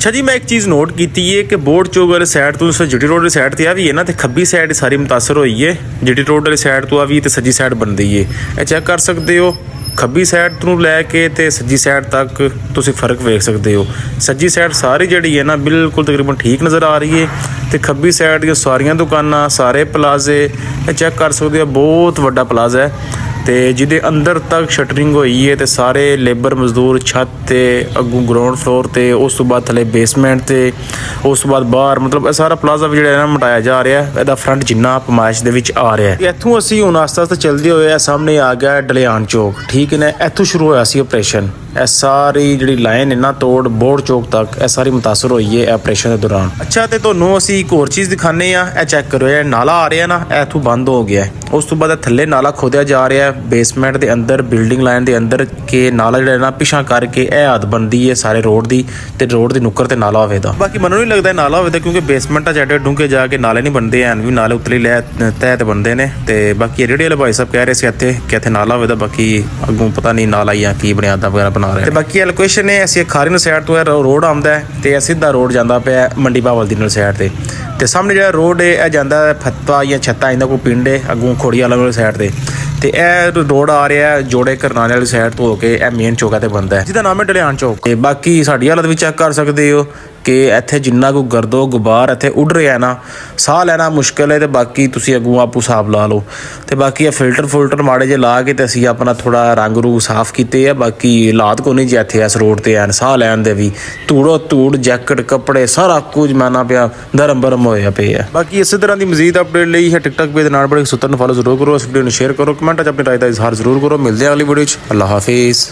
अच्छा जी, मैं एक चीज़ नोट की है कि बोर्ड चौक वाले साइड तो जीटी रोड वाली साइड तो आ भी है ना, तो खब्बी साइड सारी मुतासर हुई है। जीटी रोड वाली साइड तो आ भी तो सज्जी साइड बन रही है। ये चेक कर सकते हो, खब्बी साइड ਤੋਂ ਲੈ ਕੇ ਤੇ ਸੱਜੀ ਸਾਈਡ ਤੱਕ ਤੁਸੀਂ ਫਰਕ ਵੇਖ ਸਕਦੇ ਹੋ। ਸੱਜੀ ਸਾਈਡ ਸਾਰੀ ਜਿਹੜੀ ਹੈ ਨਾ ਬਿਲਕੁਲ ਤਕਰੀਬਨ ਠੀਕ ਨਜ਼ਰ ਆ ਰਹੀ ਹੈ ਤੇ ਖੱਬੀ ਸਾਈਡ ਦੀਆਂ ਸਾਰੀਆਂ ਦੁਕਾਨਾਂ, ਸਾਰੇ ਪਲਾਜ਼ੇ ਇਹ ਚੈੱਕ ਕਰ ਸਕਦੇ ਹੋ। ਬਹੁਤ ਵੱਡਾ ਪਲਾਜ਼ਾ ਹੈ ਤੇ ਜਿਹਦੇ ਅੰਦਰ ਤੱਕ ਸ਼ਟਰਿੰਗ ਹੋਈ ਹੈ ਤੇ ਸਾਰੇ ਲੇਬਰ ਮਜ਼ਦੂਰ ਛੱਤ ਤੇ ਅੱਗੋਂ ਗਰਾਊਂਡ ਫਲੋਰ ਤੇ ਉਸ ਤੋਂ ਬਾਅਦ ਥੱਲੇ ਬੇਸਮੈਂਟ ਤੇ ਉਸ ਤੋਂ ਬਾਅਦ ਬਾਹਰ ਮਤਲਬ ਇਹ ਸਾਰਾ ਪਲਾਜ਼ਾ ਵੀ ਜਿਹੜਾ ਨਾ ਮਟਾਇਆ ਜਾ ਰਿਹਾ। ਇਹਦਾ ਫਰੰਟ ਜਿੰਨਾ ਪਮਾਇਸ਼ ਦੇ ਵਿੱਚ ਆ ਰਿਹਾ। ਇੱਥੋਂ ਅਸੀਂ ਹੁਣ ਆਸਤਾ ਆਸਤਾ ਚੱਲਦੇ ਹੋਏ ਆ ਸਾਹਮਣੇ ਆ ਗਿਆ ਡਲਿਆਣ ਚੌਕ। ਠੀਕ ਨੇ, ਇੱਥੋਂ ਸ਼ੁਰੂ ਹੋਇਆ ਸੀ ਆਪਰੇਸ਼ਨ। ਇਹ ਸਾਰੀ ਜਿਹੜੀ ਲਾਈਨ ਹੈ ਨਾ ਤੋੜ ਬੋਰਡ ਚੌਕ ਤੱਕ ਇਹ ਸਾਰੀ ਮੁਤਾਸਰ ਹੋਈ ਹੈ ਆਪਰੇਸ਼ਨ ਦੇ ਦੌਰਾਨ। ਅੱਛਾ, ਤੇ ਤੁਹਾਨੂੰ ਅਸੀਂ ਇੱਕ ਹੋਰ ਚੀਜ਼ ਦਿਖਾਣੇ ਆ। ਇਹ ਚੈੱਕ ਕਰੋ, ਇਹ ਨਾਲਾ ਆ ਰਿਹਾ ਨਾ, ਇੱਥੋਂ ਬੰਦ ਹੋ ਗਿਆ। ਉਸ ਤੋਂ ਬਾਅਦ ਥੱਲੇ ਨਾਲਾ ਖੋਦਿਆ ਜਾ ਰਿਹਾ ਬੇਸਮੈਂਟ ਦੇ ਅੰਦਰ, ਬਿਲਡਿੰਗ ਲਾਈਨ ਦੇ ਅੰਦਰ ਕਿ ਨਾਲਾ ਜਿਹੜਾ ਨਾ ਪਿਛਾਂ ਕਰਕੇ ਇਹ ਹੱਦ ਬਣਦੀ ਹੈ ਸਾਰੇ ਰੋਡ ਦੀ ਤੇ ਰੋਡ ਦੀ ਨੁੱਕਰ ਤੇ ਨਾਲਾ ਹੋਵੇਗਾ। ਬਾਕੀ ਮੈਨੂੰ ਨਹੀਂ ਲੱਗਦਾ ਨਾਲਾ ਹੋਵੇਗਾ ਕਿਉਂਕਿ ਬੇਸਮੈਂਟਾਂ ਜਿਹੜੇ ਡੂੰਘੇ ਜਾ ਕੇ ਨਾਲੇ ਨਹੀਂ ਬਣਦੇ ਹਨ, ਵੀ ਨਾਲੇ ਉਤਲੀ ਲੈ ਤਹਿ ਤੇ ਬਣਦੇ ਨੇ। ਤੇ ਬਾਕੀ ਰੇੜੀ ਵਾਲੇ ਭਾਈ ਸਾਹਿਬ ਕਹਿ ਰਹੇ ਸੀ ਇੱਥੇ ਕਿ ਇੱਥੇ ਨਾਲਾ ਹੋਵੇਗਾ, ਬਾਕੀ ਅੱਗੋਂ ਪਤਾ ਨਹੀਂ ਨਾਲਾ ਜਾਂ ਕੀ ਬੁਨਿਆਦਾਂ ਵਗੈਰਾ ਬਣਾ ਰਹੇ। ਤੇ ਬਾਕੀ ਇਹ ਲੋਕੇਸ਼ਨ ਹੈ, ਅਸੀਂ ਖਾਰੀ ਸਾਈਡ ਤੋਂ ਰੋਡ ਆਉਂਦਾ ਤੇ ਇਹ ਸਿੱਧਾ ਰੋਡ ਜਾਂਦਾ ਪਿਆ ਮੰਡੀ ਬਾਵਲ ਦੀ ਨਾਲ ਸਾਈਡ ਤੇ ਸਾਹਮਣੇ ਜਿਹੜਾ ਰੋਡ ਹੈ ਇਹ ਜਾਂਦਾ ਫੱਤਾ ਜਾਂ ਛੱਤਾ ਇਹਨਾਂ ਕੋਈ ਪਿੰਡ ਹੈ ਅੱਗੋਂ ਖੋੜੀ ਵਾਲੀ ਸਾਈਡ ਤੇ ਇਹ ਰੋਡ ਆ ਰਿਹਾ ਜੋੜੇ ਕਰਨਾਲੇ ਵਾਲੀ ਸਾਈਡ ਤੋਂ ਹੋ ਕੇ ਇਹ ਮੇਨ ਚੌਕਾਂ ਤੇ ਬਣਦਾ ਹੈ ਜਿਹਦਾ ਨਾਮ ਹੈ ਡਲਿਆਣ ਚੌਕ। ਤੇ ਬਾਕੀ ਸਾਡੀ ਹਾਲਤ ਵੀ ਚੈੱਕ ਕਰ ਸਕਦੇ ਹੋ ਕਿ ਇੱਥੇ ਜਿੰਨਾ ਕੋਈ ਗਰਦੋ ਗੁਬਾਰ ਇੱਥੇ ਉੱਡ ਰਿਹਾ ਨਾ, ਸਾਹ ਲੈਣਾ ਮੁਸ਼ਕਿਲ ਹੈ। ਤੇ ਬਾਕੀ ਤੁਸੀਂ ਅੱਗੋਂ ਆਪੂ ਹਿਸਾਬ ਲਾ ਲਓ। ਤੇ ਬਾਕੀ ਇਹ ਫਿਲਟਰ ਮਾੜੇ ਜੇ ਲਾ ਕੇ ਤੇ ਅਸੀਂ ਆਪਣਾ ਥੋੜਾ ਰੰਗ ਰੂ ਸਾਫ਼ ਕੀਤੇ ਆ। ਬਾਕੀ ਹਾਲਾਤ ਕੋ ਨਹੀਂ ਜੇ ਇੱਥੇ ਇਸ ਰੋਡ ਤੇ ਐਨ ਸਾਹ ਲੈਣ ਦੇ ਵੀ ਧੂੜੋ ਧੂੜ ਜੈਕਟ ਕੱਪੜੇ ਸਾਰਾ ਕੁਝ ਮਾਨਾ ਪਿਆ ਧਰਮ ਬਰਮ ਹੋਇਆ ਪਿਆ। ਬਾਕੀ ਇਸੇ ਤਰ੍ਹਾਂ ਦੀ ਮਜ਼ੀਦ ਅਪਡੇਟ ਲਈ ਹੈ ਟਿਕਟੌਕ ਪੇਜ ਨਾਲ ਬੜੇ ਸੁਤਰ ਨੂੰ ਫੋਲੋ ਜ਼ਰੂਰ ਕਰੋ। ਇਸ ਵੀਡੀਓ ਨੂੰ ਸ਼ੇਅਰ ਕਰੋ, ਕਮੈਂਟ 'ਚ ਆਪਣੀ ਰਾਏ ਦਾ ਇਜ਼ਹਾਰ ਜ਼ਰੂਰ ਕਰੋ। ਮਿਲਦੇ ਹਾਂ ਅਗਲੀ ਵੀਡੀਓ 'ਚ। ਅੱਲਾਹ ਹਾਫਿਜ਼।